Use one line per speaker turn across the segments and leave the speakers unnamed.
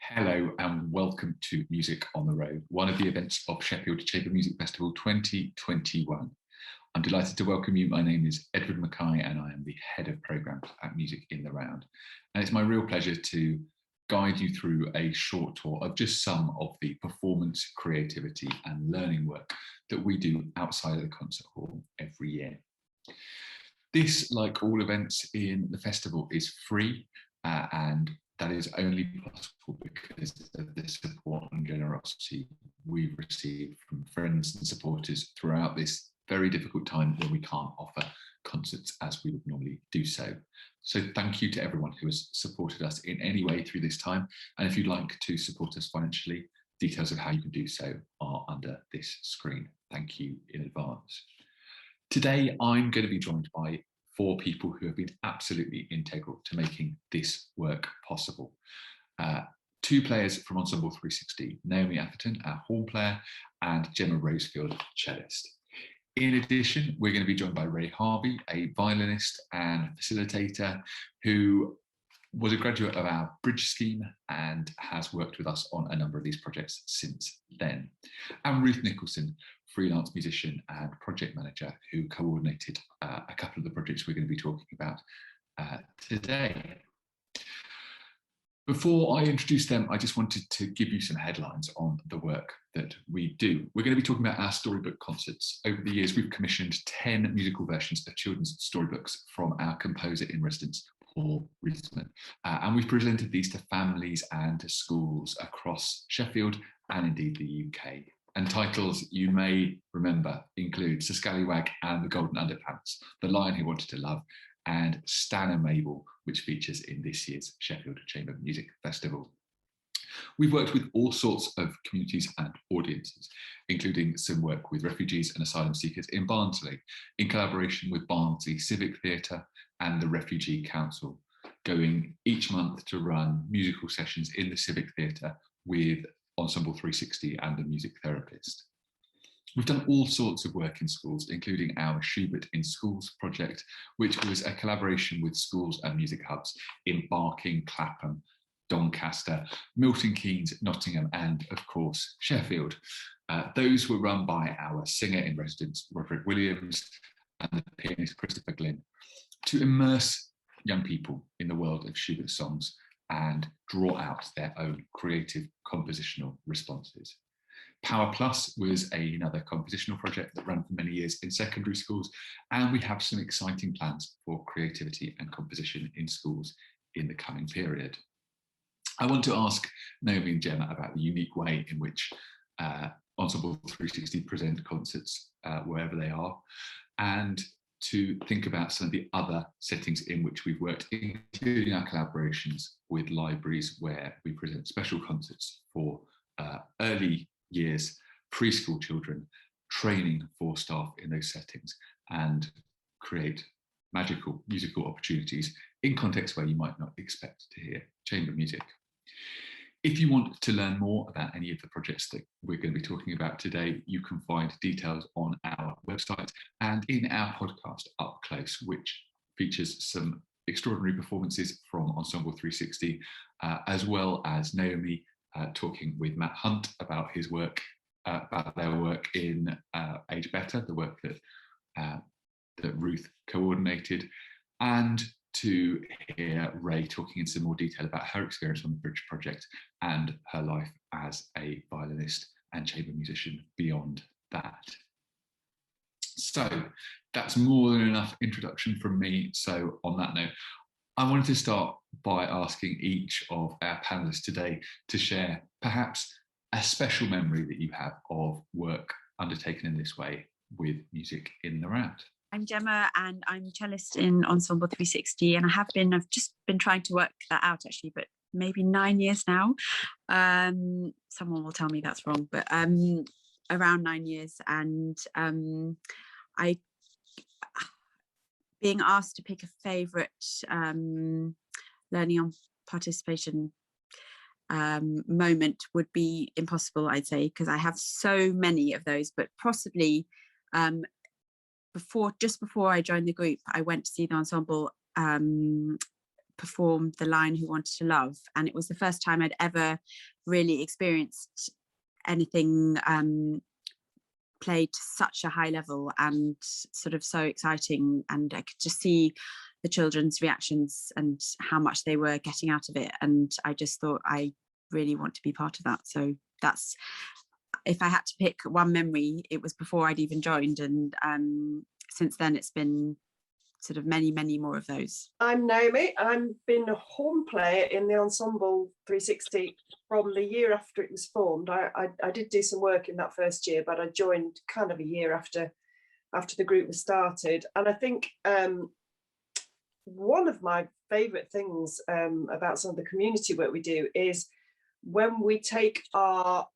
Hello and welcome to Music on the Road, one of the events of Sheffield Chamber Music Festival 2021. I'm delighted to welcome you. My name is Edward Mackay and I am the Head of Programmes at Music in the Round. And it's my real pleasure to guide you through a short tour of just some of the performance, creativity and learning work that we do outside of the concert hall every year. This, like all events in the festival, is free and that is only possible because of the support and generosity we've received from friends and supporters throughout this very difficult time where we can't offer concerts as we would normally do so. So thank you to everyone who has supported us in any way through this time. And if you'd like to support us financially, details of how you can do so are under this screen. Thank you in advance. Today, I'm going to be joined by 4 people who have been absolutely integral to making this work possible. 2 players from Ensemble 360, Naomi Atherton, our horn player, and Gemma Rosefield, cellist. In addition, we're going to be joined by Raye Harvey, a violinist and facilitator who was a graduate of our Bridge scheme and has worked with us on a number of these projects since then. And Ruth Nicholson, freelance musician and project manager who coordinated a couple of the projects we're going to be talking about today. Before I introduce them, I just wanted to give you some headlines on the work that we do. We're going to be talking about our storybook concerts. Over the years, we've commissioned 10 musical versions of children's storybooks from our composer in residence, Paul Reisman. And we've presented these to families and to schools across Sheffield and indeed the UK. And titles you may remember include Sir Scallywag and the Golden Underpants, The Lion Who Wanted to Love, and Stan and Mabel, which features in this year's Sheffield Chamber Music Festival. We've worked with all sorts of communities and audiences, including some work with refugees and asylum seekers in Barnsley, in collaboration with Barnsley Civic Theatre and the Refugee Council, going each month to run musical sessions in the Civic Theatre with Ensemble 360 and a music therapist. We've done all sorts of work in schools, including our Schubert in Schools project, which was a collaboration with schools and music hubs in Barking, Clapham, Doncaster, Milton Keynes, Nottingham, and of course, Sheffield. Those were run by our singer in residence, Roderick Williams, and the pianist, Christopher Glynn, to immerse young people in the world of Schubert songs and draw out their own creative compositional responses. Power Plus was another compositional project that ran for many years in secondary schools, and we have some exciting plans for creativity and composition in schools in the coming period. I want to ask Naomi and Gemma about the unique way in which Ensemble 360 present concerts wherever they are, and to think about some of the other settings in which we've worked, including our collaborations with libraries where we present special concerts for early years, preschool children, training for staff in those settings, and create magical musical opportunities in contexts where you might not expect to hear chamber music. If you want to learn more about any of the projects that we're going to be talking about today, you can find details on our website and in our podcast, Up Close, which features some extraordinary performances from Ensemble 360, as well as Naomi talking with Matt Hunt about his work, about their work in Age Better, the work that Ruth coordinated, and to hear Raye talking in some more detail about her experience on the Bridge project and her life as a violinist and chamber musician beyond that. So that's more than enough introduction from me. So on that note, I wanted to start by asking each of our panelists today to share perhaps a special memory that you have of work undertaken in this way with Music in the Round.
I'm Gemma and I'm cellist in Ensemble 360, and I've just been trying to work that out actually, but maybe 9 years now. Someone will tell me that's wrong, but around 9 years. And I being asked to pick a favourite learning on participation moment would be impossible, I'd say, because I have so many of those, but possibly just before I joined the group, I went to see the ensemble performed The Lion Who Wanted to Love, and it was the first time I'd ever really experienced anything played to such a high level and sort of so exciting, and I could just see the children's reactions and how much they were getting out of it, and I just thought I really want to be part of that. So that's, if I had to pick one memory, it was before I'd even joined, and since then it's been sort of many more of those.
I'm Naomi. I've been a horn player in the Ensemble 360 from the year after it was formed. I did do some work in that first year, but I joined kind of a year after the group was started. And I think one of my favourite things about some of the community work we do is when we take our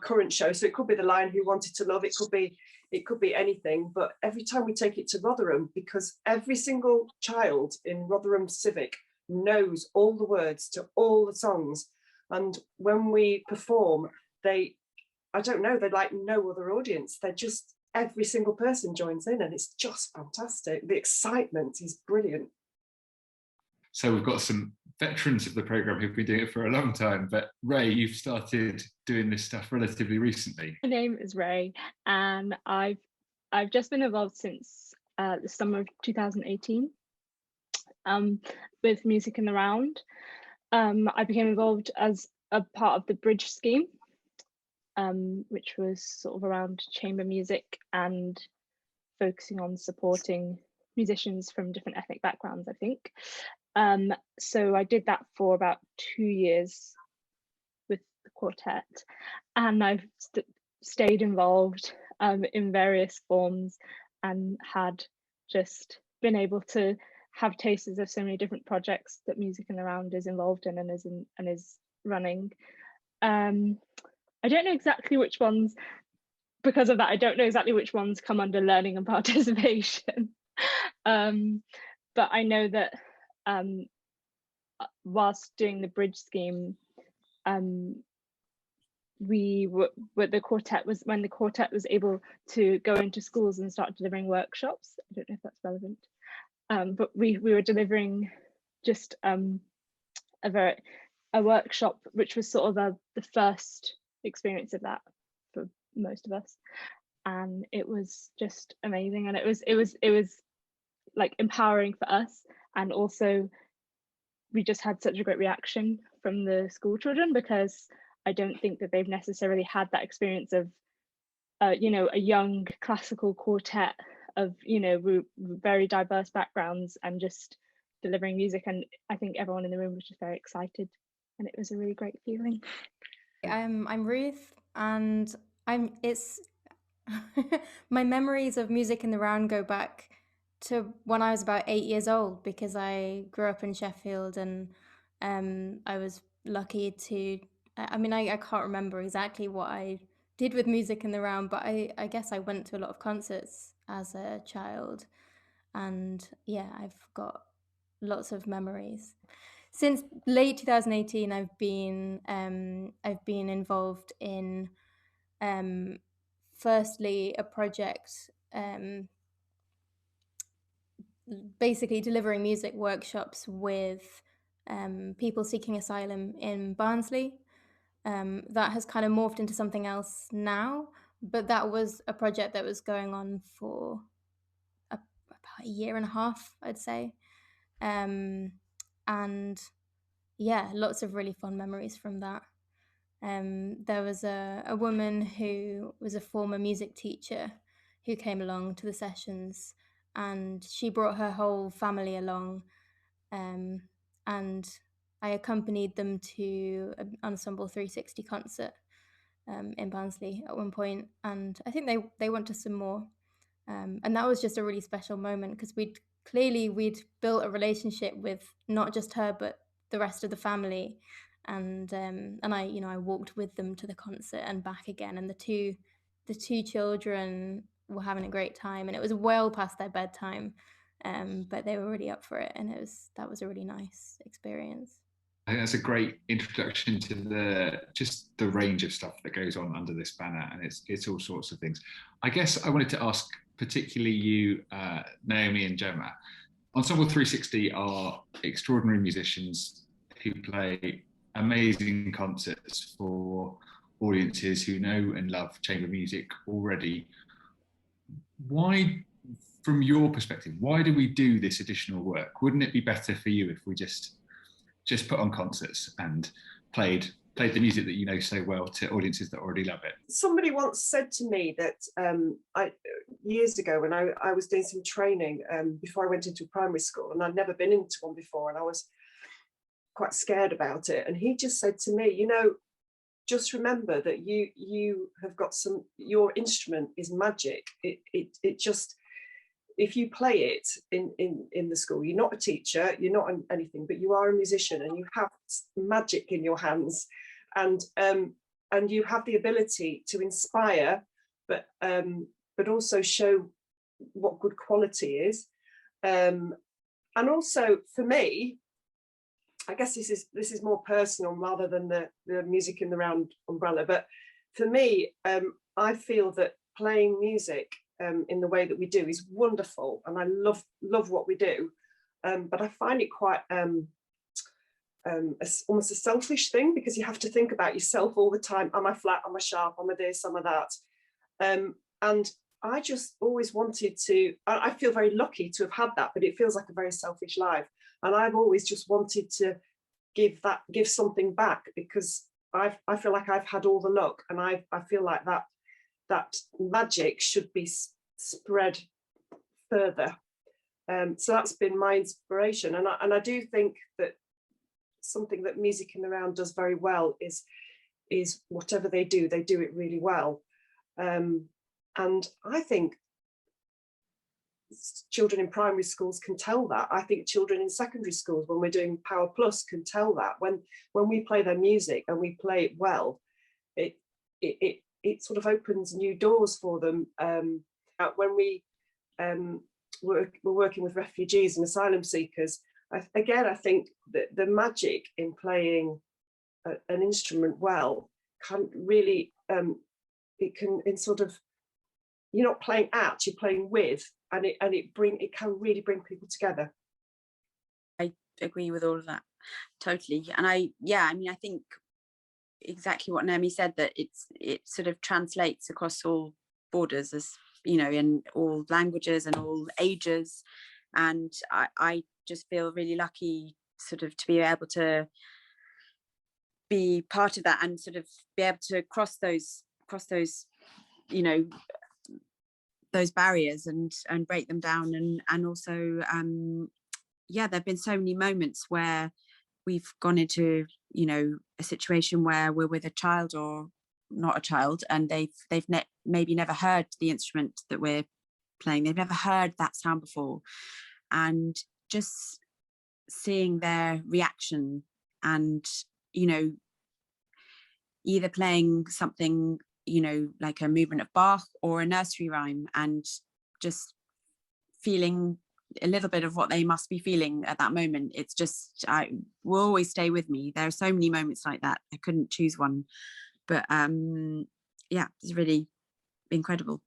current show, so it could be The Lion Who Wanted to Love, it could be anything, but every time we take it to Rotherham, because every single child in Rotherham Civic knows all the words to all the songs, and when we perform, I don't know, they're like no other audience. They're just, every single person joins in, and it's just fantastic. The excitement is brilliant.
So we've got some veterans of the programme who've been doing it for a long time, but Raye, you've started doing this stuff relatively recently.
My name is Raye, and I've just been involved since the summer of 2018 with Music in the Round. I became involved as a part of the Bridge scheme, which was sort of around chamber music and focusing on supporting musicians from different ethnic backgrounds, I think. So I did that for about 2 years with the quartet, and I've stayed involved in various forms, and had just been able to have tasters of so many different projects that Music in the Round is involved in and is running. I don't know exactly which ones, because of that, I don't know exactly which ones come under learning and participation. But I know that whilst doing the Bridge scheme, we were when the quartet was able to go into schools and start delivering workshops. I don't know if that's relevant, but we were delivering just a workshop, which was sort of the first experience of that for most of us, and it was just amazing, and it was like empowering for us, and also we just had such a great reaction from the school children, because I don't think that they've necessarily had that experience of you know, a young classical quartet of, you know, very diverse backgrounds and just delivering music, and I think everyone in the room was just very excited, and it was a really great feeling.
I'm Ruth, and my memories of Music in the Round go back to when I was about 8 years old, because I grew up in Sheffield, and I was lucky to, I can't remember exactly what I did with Music in the Round, but I guess I went to a lot of concerts as a child, and yeah, I've got lots of memories. Since late 2018, I've been involved in firstly a project basically delivering music workshops with people seeking asylum in Barnsley. That has kind of morphed into something else now, but that was a project that was going on for about a year and a half, I'd say. And yeah, lots of really fond memories from that. There was a woman who was a former music teacher who came along to the sessions, and she brought her whole family along, and I accompanied them to an Ensemble 360 concert in Barnsley at one point, and I think they went to some more, and that was just a really special moment, because we'd built a relationship with not just her but the rest of the family, and I walked with them to the concert and back again, and the two children were having a great time, and it was well past their bedtime, but they were really up for it, and that was a really nice experience.
I think that's a great introduction to the range of stuff that goes on under this banner, and it's all sorts of things. I guess I wanted to ask particularly you, Naomi and Gemma, Ensemble 360 are extraordinary musicians who play amazing concerts for audiences who know and love chamber music already. Why, from your perspective, why do we do this additional work? Wouldn't it be better for you if we just put on concerts and played the music that you know so well to audiences that already love it?
Somebody once said to me that years ago when I was doing some training before I went into primary school, and I'd never been into one before, and I was quite scared about it. And he just said to me, you know, just remember that you have got your instrument is magic. It just, if you play it in the school, you're not a teacher, you're not anything, but you are a musician and you have magic in your hands, and you have the ability to inspire, but also show what good quality is. And also for me, I guess this is more personal rather than the music in the round umbrella, but for me, I feel that playing music in the way that we do is wonderful, and I love what we do, but I find it quite almost a selfish thing, because you have to think about yourself all the time. Am I flat? Am I sharp? Am I this? Am I that? And I just always wanted to, I feel very lucky to have had that, but it feels like a very selfish life. And I've always just wanted to give something back, because I feel like I've had all the luck, and I feel like that magic should be spread further. So that's been my inspiration, and I do think that something that Music in the Round does very well is whatever they do it really well. And I think children in primary schools can tell that. I think children in secondary schools, when we're doing Power Plus, can tell that when we play their music and we play it well, it sort of opens new doors for them. When we're working with refugees and asylum seekers, I think that the magic in playing an instrument well can really, you're not playing at, you're playing with, and it can really bring people together.
I agree with all of that, totally. And I think exactly what Naomi said, that it sort of translates across all borders, as you know, in all languages and all ages. And I just feel really lucky sort of to be able to be part of that, and sort of be able to cross those you know, those barriers and break them down. And also there have been so many moments where we've gone into, you know, a situation where we're with a child or not a child, and they've maybe never heard the instrument that we're playing, they've never heard that sound before, and just seeing their reaction, and you know, either playing something, you know, like a movement of Bach or a nursery rhyme, and just feeling a little bit of what they must be feeling at that moment. It's just, will always stay with me. There are so many moments like that. I couldn't choose one, but it's really incredible.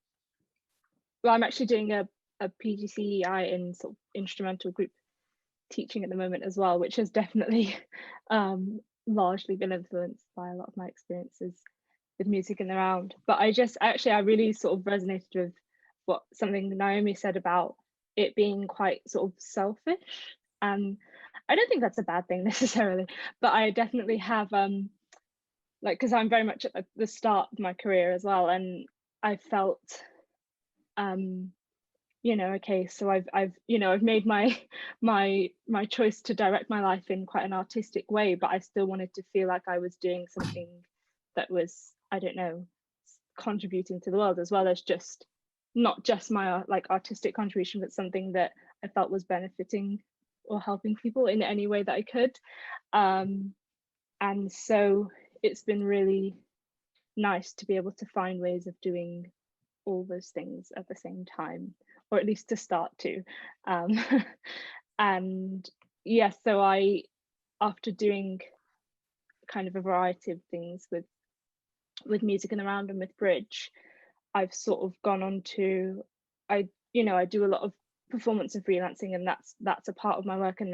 Well, I'm actually doing a PGCEI in sort of instrumental group teaching at the moment as well, which has definitely largely been influenced by a lot of my experiences with Music in the Round. But I really sort of resonated with something Naomi said about it being quite sort of selfish. And I don't think that's a bad thing necessarily, but I definitely have because I'm very much at the start of my career as well, and I felt okay, so I've made my choice to direct my life in quite an artistic way, but I still wanted to feel like I was doing something that was, I don't know, contributing to the world, as well as just not just my artistic contribution, but something that I felt was benefiting or helping people in any way that I could. And so it's been really nice to be able to find ways of doing all those things at the same time, or at least to start to. And yeah, so after doing kind of a variety of things with Music in the Round and with Bridge, I've sort of gone on to, I do a lot of performance and freelancing, and that's a part of my work. And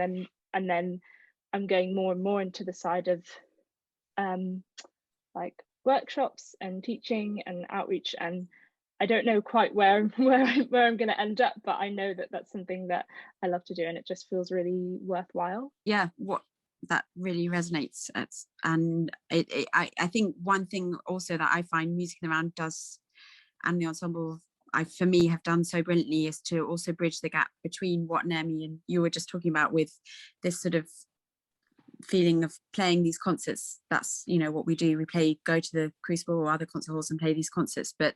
then I'm going more and more into the side of like workshops and teaching and outreach, and I don't know quite where I'm going to end up, but I know that that's something that I love to do, and it just feels really worthwhile.
Yeah, that really resonates. And I think one thing also that I find Music in the Round does, and the ensemble for me have done so brilliantly, is to also bridge the gap between what Naomi and you were just talking about, with this sort of feeling of playing these concerts. That's, you know, what we do. We go to the Crucible or other concert halls and play these concerts, but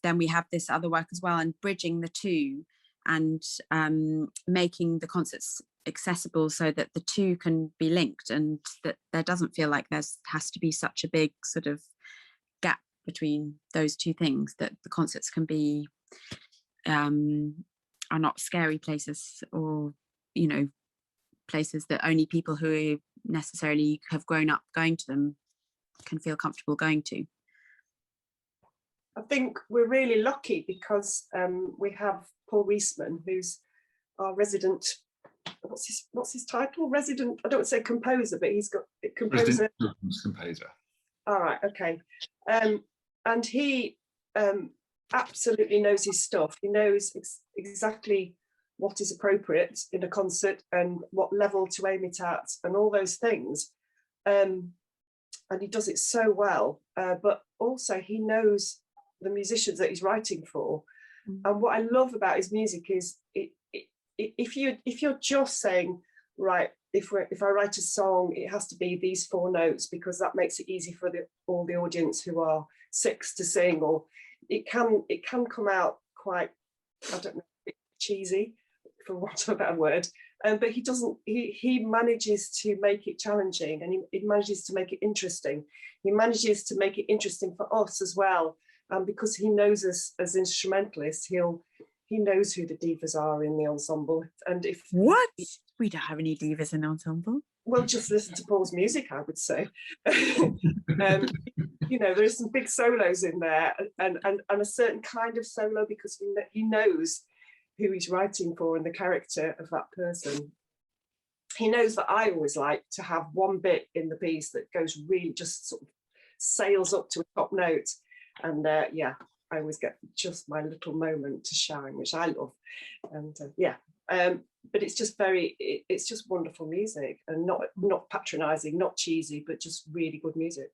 then we have this other work as well, and bridging the two, and making the concerts accessible so that the two can be linked, and that there doesn't feel like has to be such a big sort of gap between those two things, that the concerts can be are not scary places, or, you know, places that only people who necessarily have grown up going to them can feel comfortable going to.
I think we're really lucky because we have Paul Reisman, who's our resident, what's his title? Resident, I don't say composer, but he's got composer.
Composer.
All right, okay. And he absolutely knows his stuff. He knows exactly what is appropriate in a concert and what level to aim it at and all those things. And he does it so well, but also he knows the musicians that he's writing for. And what I love about his music is if you're just saying, right, if I write a song, it has to be these 4 notes because that makes it easy for all the audience who are 6 to sing, or it can come out quite, I don't know, cheesy, for want of a better word. But he doesn't. He manages to make it challenging, and he manages to make it interesting. He manages to make it interesting for us as well. Because he knows us as instrumentalists, he knows who the divas are in the ensemble. And if
we don't have any divas in the ensemble.
Well, just listen to Paul's music, I would say. You know, there's some big solos in there, and a certain kind of solo, because he knows who he's writing for and the character of that person. He knows that I always like to have one bit in the piece that goes really just sort of sails up to a top note. And yeah, I always get just my little moment to shine, which I love. And yeah, but it's just it's just wonderful music, and not patronising, not cheesy, but just really good music.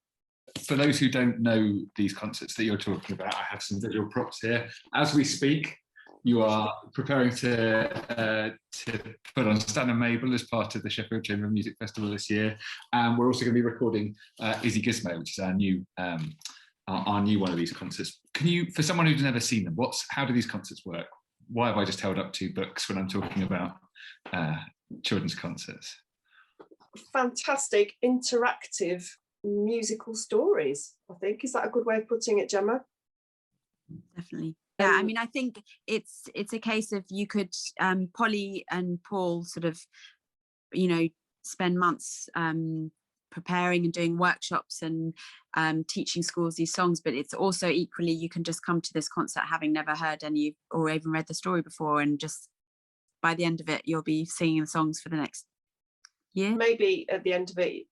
For those who don't know these concerts that you're talking about, I have some visual props here. As we speak, you are preparing to put on Stan and Mabel as part of the Sheffield Chamber Music Festival this year. And we're also going to be recording Izzy Gizmo, which is our new one of these concerts. Can you, for someone who's never seen them, how do these concerts work? Why have I just held up 2 books when I'm talking about children's concerts?
Fantastic, interactive musical stories, I think. Is that a good way of putting it, Gemma?
Definitely. Yeah, I mean, I think it's a case of, you could, Polly and Paul sort of, you know, spend months preparing and doing workshops and teaching schools these songs, but it's also equally, you can just come to this concert having never heard any or even read the story before, and just by the end of it you'll be singing the songs for the next year. Maybe
at the end of it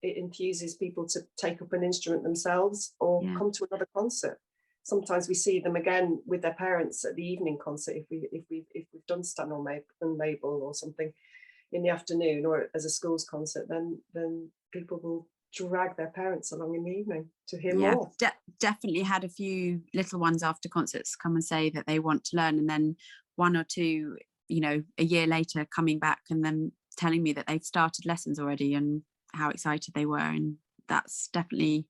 enthuses people to take up an instrument themselves, or come to another concert. Sometimes we see them again with their parents at the evening concert, if we've done Stan and Mabel or something in the afternoon, or as a schools concert, then people will drag their parents along in the evening to hear more.
Definitely had a few little ones after concerts come and say that they want to learn, and then 1 or 2, you know, a year later coming back and then telling me that they've started lessons already and how excited they were. And that's definitely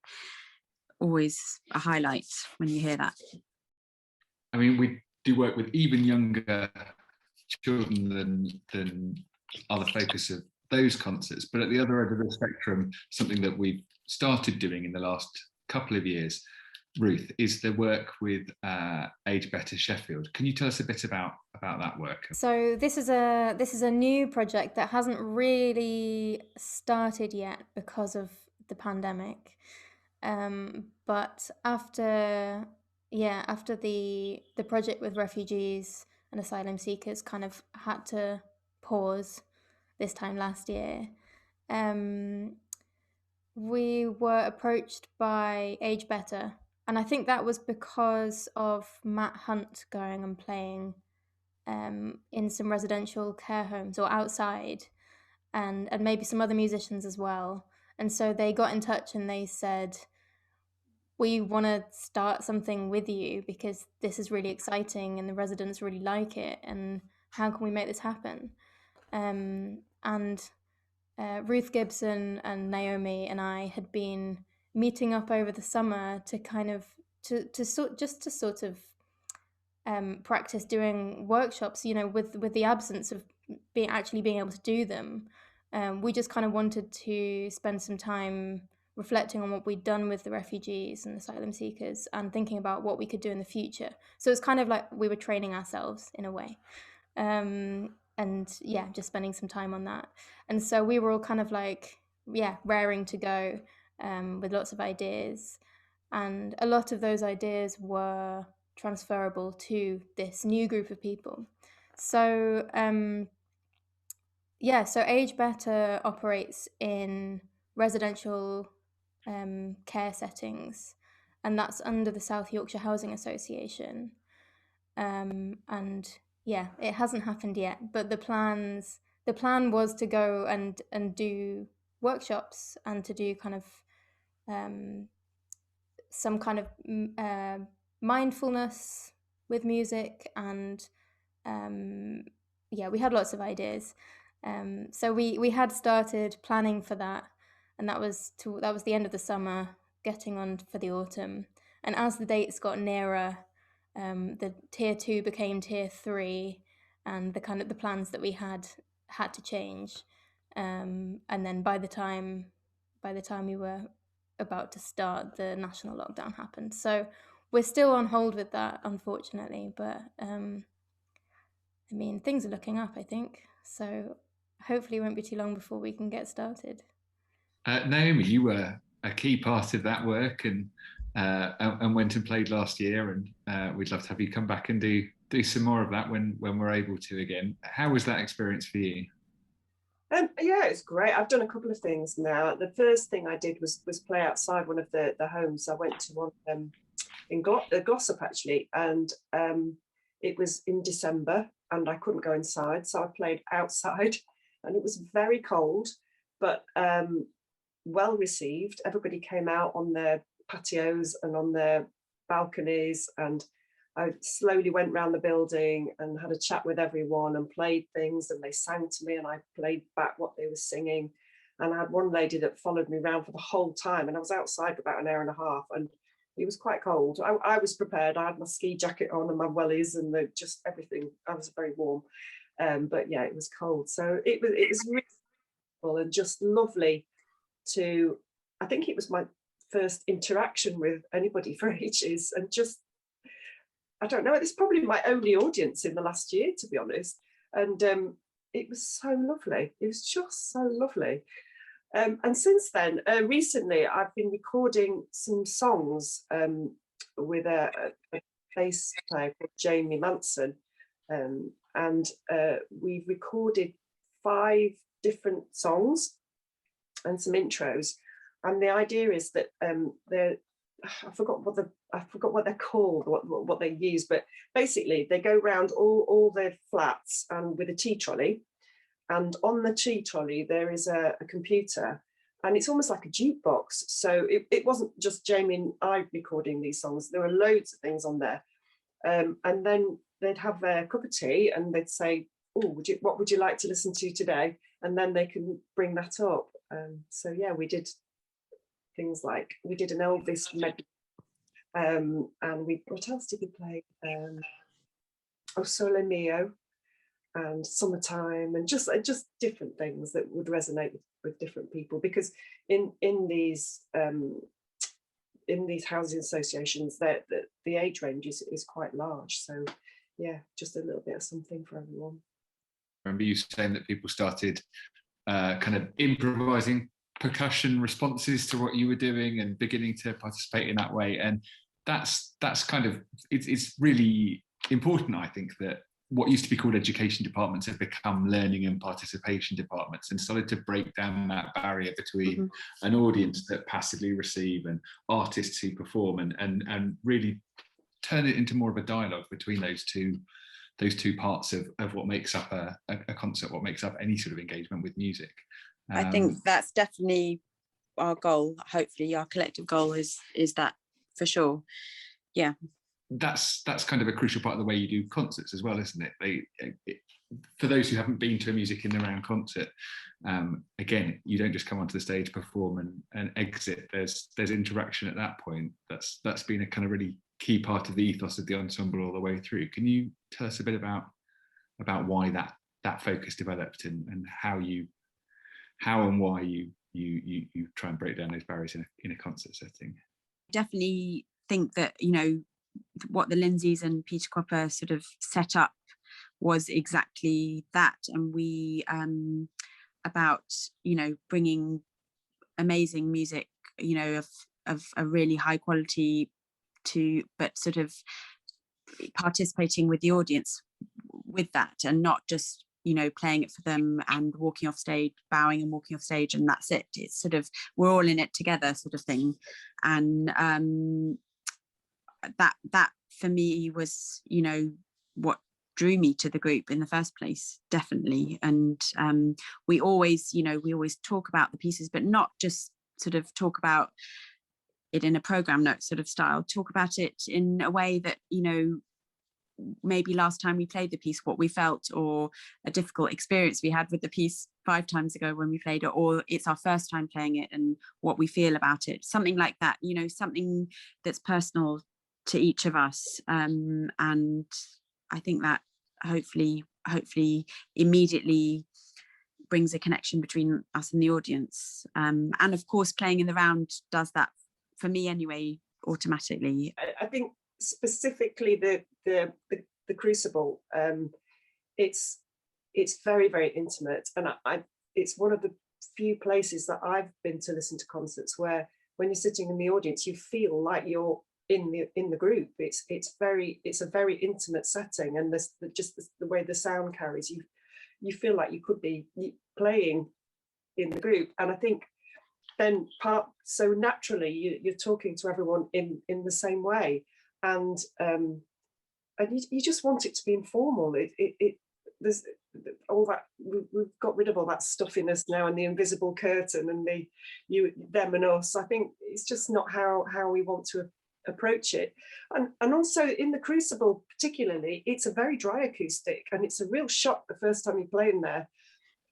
always a highlight when you hear that.
I mean, we do work with even younger children than are the focus of those concerts, but at the other end of the spectrum, something that we've started doing in the last couple of years, Ruth, is the work with Age Better Sheffield. Can you tell us a bit about that work?
So this is a new project that hasn't really started yet because of the pandemic. But after the project with refugees and asylum seekers kind of had to pause this time last year. We were approached by Age Better, and I think that was because of Matt Hunt going and playing in some residential care homes or outside, and maybe some other musicians as well. And so they got in touch and they said, we want to start something with you because this is really exciting and the residents really like it, and how can we make this happen? And Ruth Gibson and Naomi and I had been meeting up over the summer to kind of sort of practice doing workshops, you know, with the absence of being able to do them. We just kind of wanted to spend some time reflecting on what we'd done with the refugees and asylum seekers and thinking about what we could do in the future. So it's kind of like we were training ourselves in a way. And yeah, just spending some time on that. And so we were all kind of like, raring to go with lots of ideas. And a lot of those ideas were transferable to this new group of people. So, so Age Better operates in residential care settings, and that's under the South Yorkshire Housing Association. And yeah, it hasn't happened yet, but the plan was to go and do workshops and to do kind of some kind of mindfulness with music, and we had lots of ideas. So we had started planning for that, and that was the end of the summer, getting on for the autumn. And as the dates got nearer, the tier 2 became tier 3, and the plans that we had to change. And then by the time we were about to start, the national lockdown happened. So we're still on hold with that, unfortunately. But I mean, things are looking up, I think. So hopefully it won't be too long before we can get started.
Naomi, you were a key part of that work and went and played last year, and we'd love to have you come back and do some more of that when we're able to again. How was that experience for you?
It's great. I've done a couple of things now. The first thing I did was play outside one of the homes. I went to one in Glossop actually, and it was in December and I couldn't go inside, so I played outside, and it was very cold, but well received. Everybody came out on their patios and on their balconies, and I slowly went around the building and had a chat with everyone and played things, and they sang to me and I played back what they were singing. And I had one lady that followed me around for the whole time, and I was outside for about an hour and a half, and it was quite cold. I was prepared. I had my ski jacket on and my wellies and just everything. I was very warm, but yeah, it was cold. So it was really cool and just lovely to, I think it was my first interaction with anybody for ages, and just, I don't know, it's probably my only audience in the last year, to be honest. And it was so lovely. It was just so lovely. And since then, recently, I've been recording some songs with a bass player called Jamie Manson. And we've recorded 5 different songs and some intros. And the idea is that I forgot what they're called, what they use, but basically they go around all their flats and with a tea trolley, and on the tea trolley there is a computer, and it's almost like a jukebox. So it wasn't just Jamie and I recording these songs, there were loads of things on there, and then they'd have their cup of tea and they'd say, oh, what would you like to listen to today, and then they can bring that up. So yeah, we did things like, we did an Elvis medley, and what else did we play? O Sole Mio and Summertime, and just different things that would resonate with different people, because in these housing associations, the age range is quite large. So yeah, just a little bit of something for everyone.
I remember you saying that people started kind of improvising percussion responses to what you were doing and beginning to participate in that way, and that's kind of, it's really important, I think, that what used to be called education departments have become learning and participation departments, and started to break down that barrier between an audience that passively receive and artists who perform, and really turn it into more of a dialogue between those two parts of what makes up a concert, what makes up any sort of engagement with music.
I think that's definitely our goal. Hopefully our collective goal is that, for sure. Yeah, that's
kind of a crucial part of the way you do concerts as well, isn't it? For those who haven't been to a music in the round concert, again, you don't just come onto the stage, perform and exit. There's interaction at that point. That's been a kind of really key part of the ethos of the ensemble all the way through. Can you tell us a bit about why that focus developed, and how and why you try and break down those barriers in a concert setting?
Definitely think that, you know, what the Lindsays and Peter Cropper sort of set up was exactly that, and we about, you know, bringing amazing music, you know, of a really high quality but sort of participating with the audience with that, and not just, you know, playing it for them and walking off stage, bowing and walking off stage, and that's it. It's sort of, we're all in it together sort of thing. And that for me was, you know, what drew me to the group in the first place, definitely. And we always talk about the pieces, but not just sort of talk about it in a program note sort of style, talk about it in a way that, you know, maybe last time we played the piece, what we felt, or a difficult experience we had with the piece 5 times ago when we played it, or it's our first time playing it and what we feel about it, something like that, you know, something that's personal to each of us. And I think that hopefully immediately brings a connection between us and the audience. And of course, playing in the round does that for me anyway, automatically.
I think specifically the Crucible, it's very, very intimate, and it's one of the few places that I've been to listen to concerts where when you're sitting in the audience, you feel like you're in the group. It's a very intimate setting, and the way the sound carries you feel like you could be playing in the group. And I think then so naturally you're talking to everyone in the same way, and you just want it to be informal. There's all that, we've got rid of all that stuffiness now, and the invisible curtain and the you, them and us. I think it's just not how we want to approach it. And also in the Crucible particularly, it's a very dry acoustic, and it's a real shock the first time you play in there,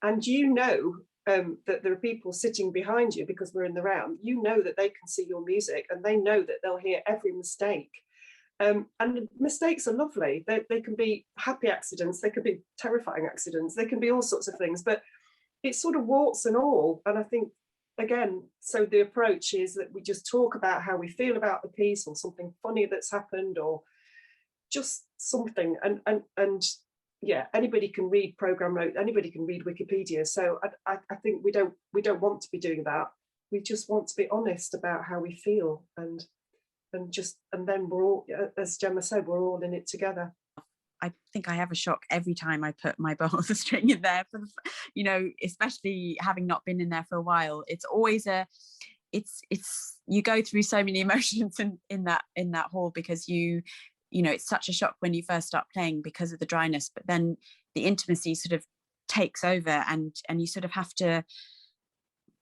and you know that there are people sitting behind you, because we're in the round, you know that they can see your music, and they know that they'll hear every mistake. And mistakes are lovely. They can be happy accidents, they can be terrifying accidents, they can be all sorts of things, but it's sort of warts and all. And I think, again, so the approach is that we just talk about how we feel about the piece, or something funny that's happened, or just something. And yeah, anybody can read program notes, anybody can read Wikipedia. So I think we don't want to be doing that. We just want to be honest about how we feel, and then we're all, as Gemma said, we're all in it together.
I think I have a shock every time I put my bow on the string in there, you know, especially having not been in there for a while. It's always you go through so many emotions in that hall, because you know, it's such a shock when you first start playing because of the dryness, but then the intimacy sort of takes over, and you sort of have to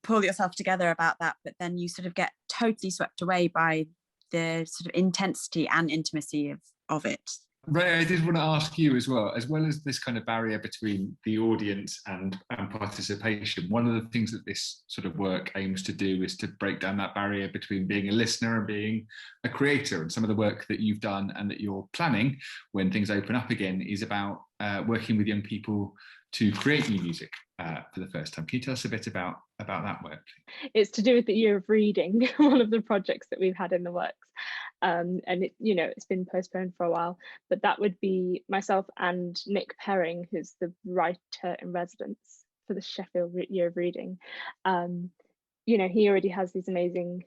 pull yourself together about that, but then you sort of get totally swept away by the sort of intensity and intimacy of it.
Raye, I did want to ask you as well as this kind of barrier between the audience and participation. One of the things that this sort of work aims to do is to break down that barrier between being a listener and being a creator. And some of the work that you've done and that you're planning when things open up again is about working with young people to create new music for the first time. Can you tell us a bit about that work?
It's to do with the year of reading, one of the projects that we've had in the works. And it, you know, it's been postponed for a while, but that would be myself and Nick Perring, who's the writer in residence for the Sheffield Year of Reading. You know, he already has these amazing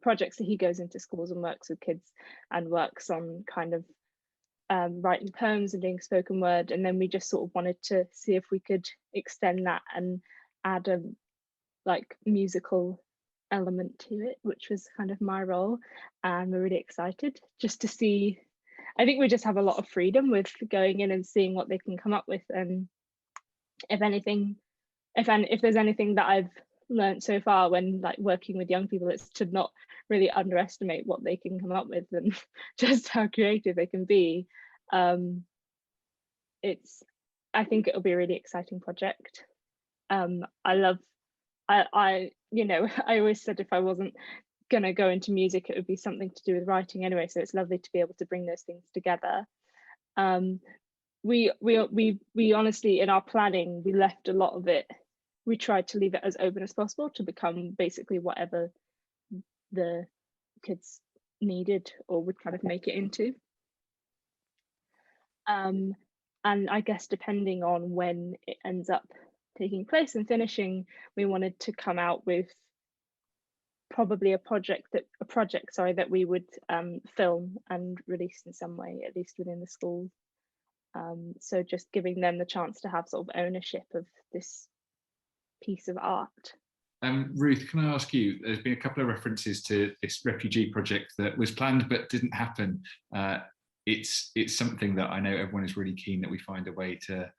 projects that he goes into schools and works with kids, and works on kind of writing poems and doing spoken word, and then we just sort of wanted to see if we could extend that and add a like musical element to it, which was kind of my role. And we're really excited just to see. I think we just have a lot of freedom with going in and seeing what they can come up with, and if anything, if there's anything that I've learned so far when like working with young people, it's to not really underestimate what they can come up with and just how creative they can be. I think it'll be a really exciting project. I you know, I always said if I wasn't gonna go into music, it would be something to do with writing anyway, so it's lovely to be able to bring those things together. We honestly, in our planning, we left a lot of it, we tried to leave it as open as possible to become basically whatever the kids needed or would kind of make it into. And I guess depending on when it ends up taking place and finishing, we wanted to come out with probably a project that we would film and release in some way, at least within the school. So just giving them the chance to have sort of ownership of this piece of art.
Ruth, can I ask you, there's been a couple of references to this refugee project that was planned but didn't happen. It's something that I know everyone is really keen that we find a way to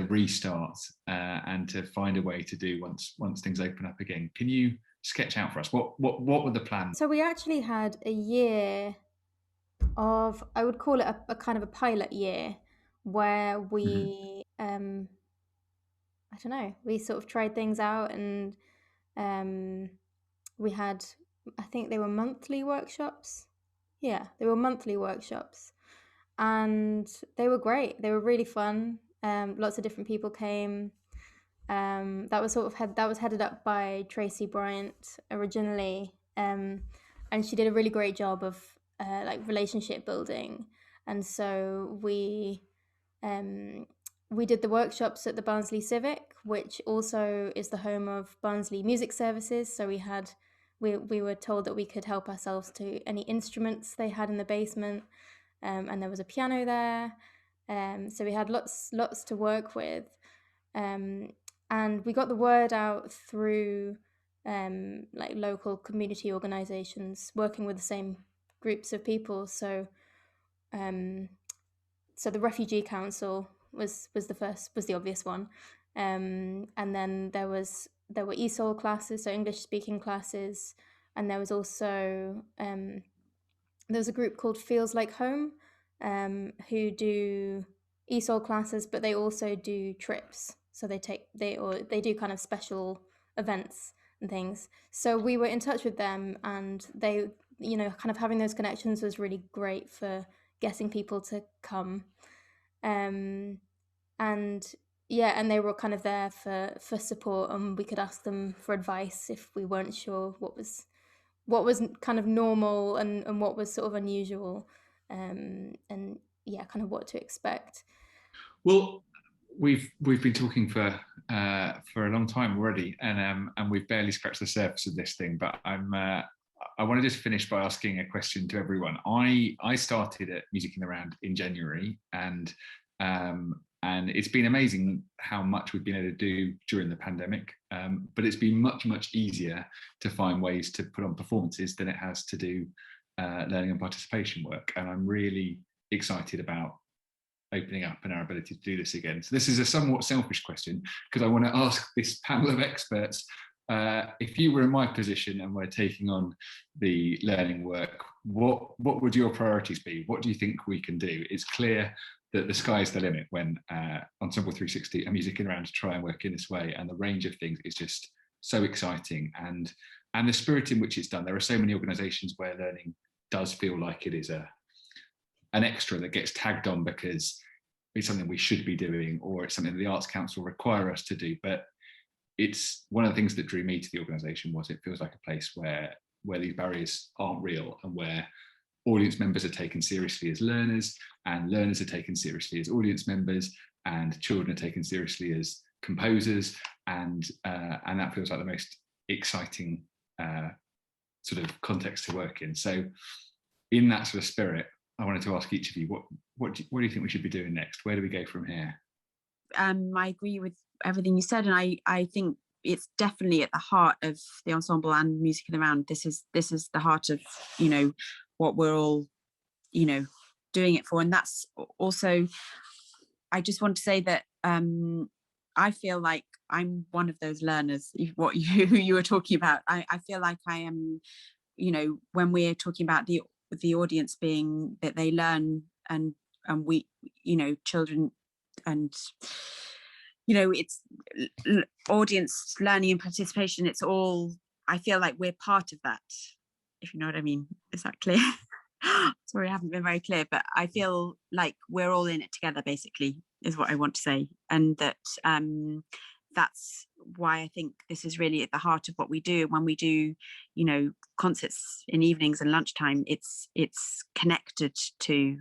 restart and to find a way to do once things open up again. Can you sketch out for us what were the plans?
So we actually had a year of, I would call it a kind of a pilot year, where we I don't know, we sort of tried things out, and we had, I think they were monthly workshops. Yeah, they were monthly workshops, and they were great. They were really fun. Lots of different people came. That was headed up by Tracy Bryant originally, and she did a really great job of like relationship building. And so we did the workshops at the Barnsley Civic, which also is the home of Barnsley Music Services. So we were told that we could help ourselves to any instruments they had in the basement, and there was a piano there. So we had lots to work with, and we got the word out through like local community organisations working with the same groups of people. So the Refugee Council was the obvious one, and then there were ESOL classes, so English speaking classes, and there was also there was a group called Feels Like Home, who do ESOL classes, but they also do trips. So they do kind of special events and things. So we were in touch with them, and they, you know, kind of having those connections was really great for getting people to come. And yeah, and they were kind of there for support, and we could ask them for advice if we weren't sure what was kind of normal and what was sort of unusual, and yeah, kind of what to expect. Well,
we've been talking for a long time already, and we've barely scratched the surface of this thing. But I want to just finish by asking a question to everyone. I started at Music in the Round in January, and it's been amazing how much we've been able to do during the pandemic. But it's been much easier to find ways to put on performances than it has to do learning and participation work. And I'm really excited about opening up and our ability to do this again. So this is a somewhat selfish question, because I want to ask this panel of experts, if you were in my position and were taking on the learning work, what would your priorities be? What do you think we can do? It's clear that the sky is the limit when Ensemble 360 and Music in the Round to try and work in this way, and the range of things is just so exciting, and the spirit in which it's done. There are so many organisations where learning does feel like it is an extra that gets tagged on because it's something we should be doing, or it's something that the Arts Council require us to do. But it's one of the things that drew me to the organisation was it feels like a place where these barriers aren't real, and where audience members are taken seriously as learners, and learners are taken seriously as audience members, and children are taken seriously as composers, and that feels like the most exciting sort of context to work in. So in that sort of spirit, I wanted to ask each of you, what do you think we should be doing next? Where do we go from here?
I agree with everything you said, and I think it's definitely at the heart of the ensemble and Music in the Round. This is the heart of, you know, what we're all, you know, doing it for. And that's also, I just want to say that I feel like I'm one of those learners, who you were talking about. I feel like I am, you know, when we're talking about the audience being that they learn, and we, you know, children, and, you know, it's audience learning and participation, it's all, I feel like we're part of that, if you know what I mean. Is that clear? Sorry, I haven't been very clear, but I feel like we're all in it together, basically, is what I want to say. And that that's why I think this is really at the heart of what we do. When we do, you know, concerts in evenings and lunchtime, it's connected to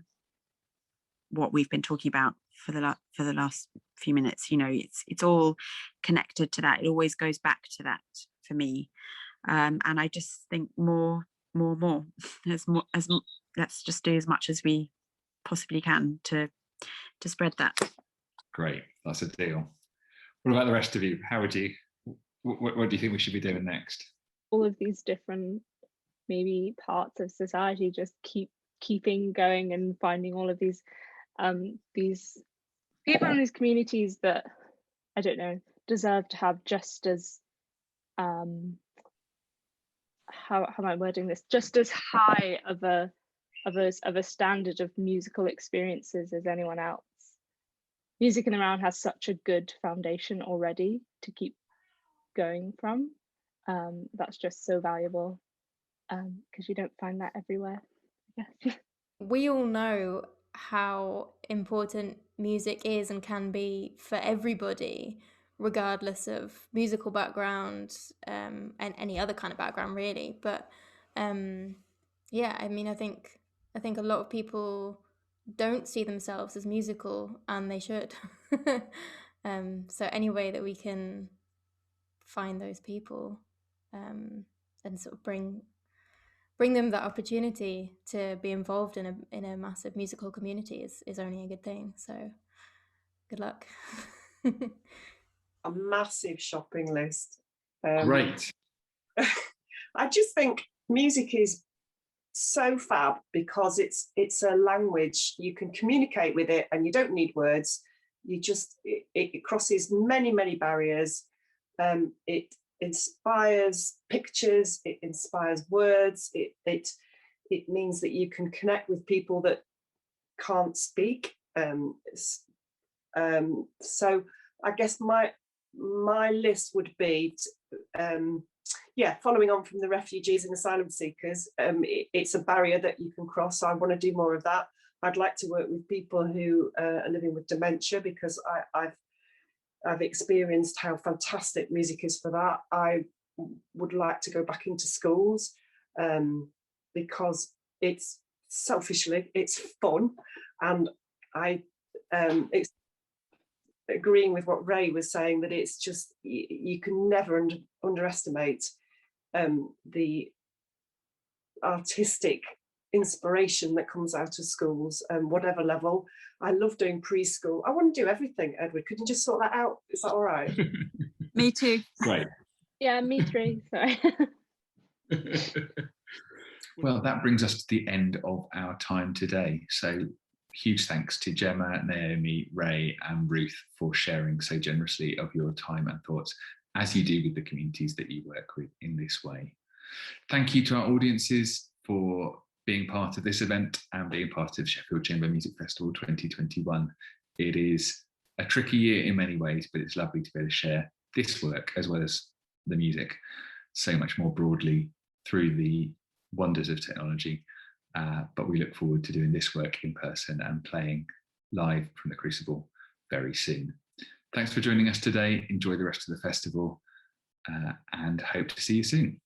what we've been talking about for the last few minutes. You know, it's all connected to that. It always goes back to that for me. And I just think more. Let's just do as much as we possibly can to spread that. Great, that's a deal. What about the rest of you? How would you? What do you think we should be doing next?
All of these different maybe parts of society, just keeping going and finding all of these people in these communities that, I don't know, deserve to have just as how am I wording this? Just as high of a standard of musical experiences as anyone else. Music in the Round has such a good foundation already to keep going from. That's just so valuable, because you don't find that everywhere. Yeah.
We all know how important music is and can be for everybody, regardless of musical background, and any other kind of background, really. But yeah, I mean, I think a lot of people don't see themselves as musical, and they should. So any way that we can find those people, and sort of bring them that opportunity to be involved in a massive musical community is only a good thing. So good luck.
A massive shopping list.
Great.
I just think music is so fab because it's a language. You can communicate with it and you don't need words. You just, it crosses many barriers. It inspires pictures, it inspires words, it means that you can connect with people that can't speak. So I guess my list would be following on from the refugees and asylum seekers. It's a barrier that you can cross. So I want to do more of that. I'd like to work with people who are living with dementia, because I've experienced how fantastic music is for that. I would like to go back into schools, because it's selfishly, it's fun. And it's agreeing with what Raye was saying, that it's just, you can never underestimate the artistic inspiration that comes out of schools, whatever level. I love doing preschool. I want to do everything, Edward. Could you just sort that out? Is that all right?
Me too.
Great.
Yeah, me too. Sorry.
Well, that brings us to the end of our time today. So huge thanks to Gemma, Naomi, Raye and Ruth for sharing so generously of your time and thoughts, as you do with the communities that you work with in this way. Thank you to our audiences for being part of this event and being part of Sheffield Chamber Music Festival 2021. It is a tricky year in many ways, but it's lovely to be able to share this work as well as the music so much more broadly through the wonders of technology. But we look forward to doing this work in person and playing live from the Crucible very soon. Thanks for joining us today. Enjoy the rest of the festival, and hope to see you soon.